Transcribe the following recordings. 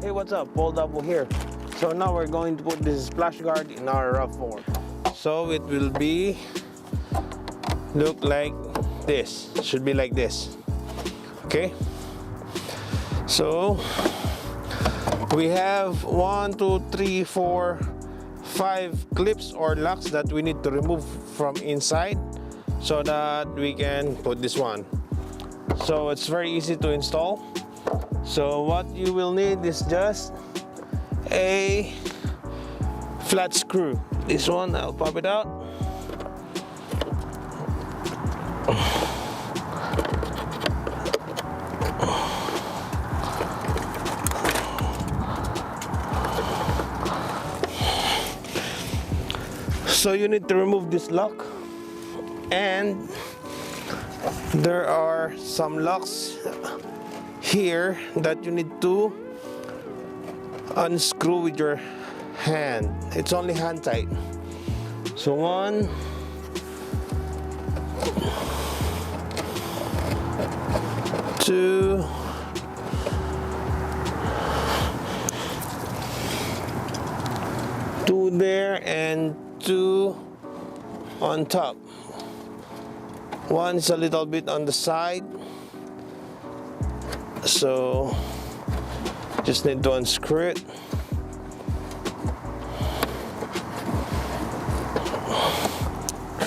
Hey, what's up? Paul Double here. So now we're going to put this splash guard in our Rav4. So it will be look like this. It should be like this. Okay. So we have 1, 2, 3, 4, 5 clips or locks that we need to remove from inside so that we can put this one. So it's very easy to install. So what you will need is just a flat screw. This one, I'll pop it out. So you need to remove this lock, and there are some locks here that you need to unscrew with your hand. It's only hand tight. So 1, 2, 2 there, and 2 on top. 1 is a little bit on the side, so just need to unscrew it.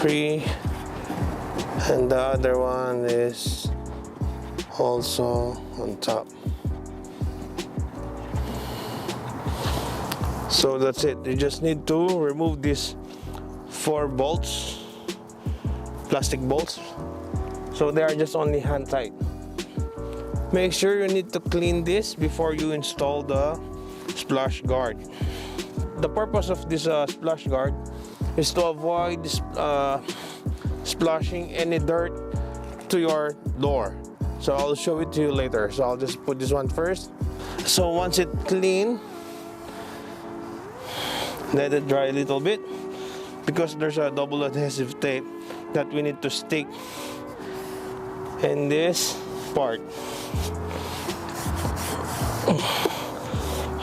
3, and the other one is also on top. So that's it. You just need to remove these 4 bolts, plastic bolts. So they are just only hand tight. Make sure you need to clean this before you install the splash guard. The purpose of this splash guard is to avoid splashing any dirt to your door. So I'll show it to you later. So I'll just put this one first. So once it's clean, let it dry a little bit, because there's a double adhesive tape that we need to stick in this part.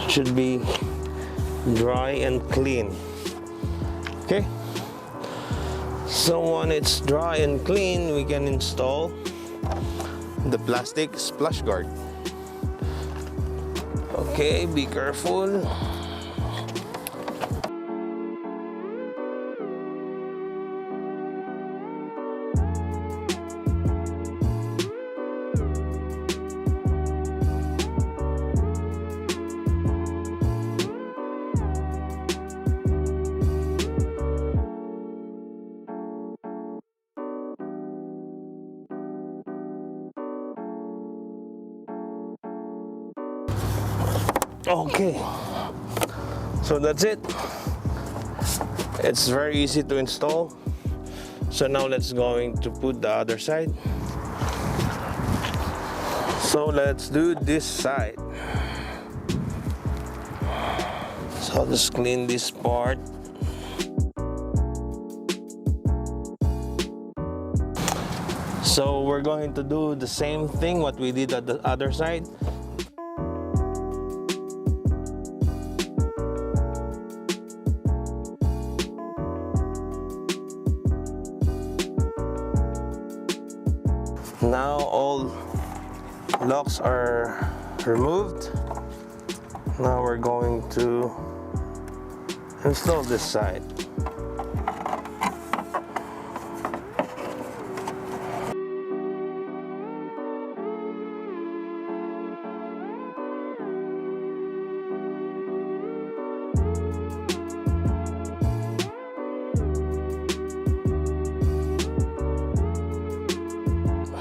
Should be dry and clean. Okay, so when it's dry and clean, we can install the plastic splash guard. Okay, be careful. Okay, so that's it. It's very easy to install. So now let's going to put the other side. So let's do this side. So I'll just clean this part. So we're going to do the same thing what we did at the other side. Now all locks are removed. Now we're going to install this side.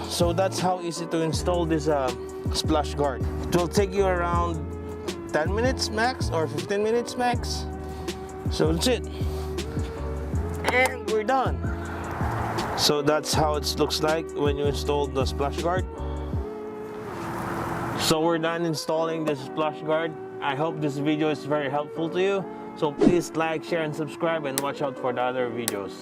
So that's how easy to install this splash guard. It will take you around 10 minutes max or 15 minutes max. So that's it. And we're done. So that's how it looks like when you install the splash guard. So we're done installing this splash guard. I hope this video is very helpful to you. So please like, share, and subscribe, and watch out for the other videos.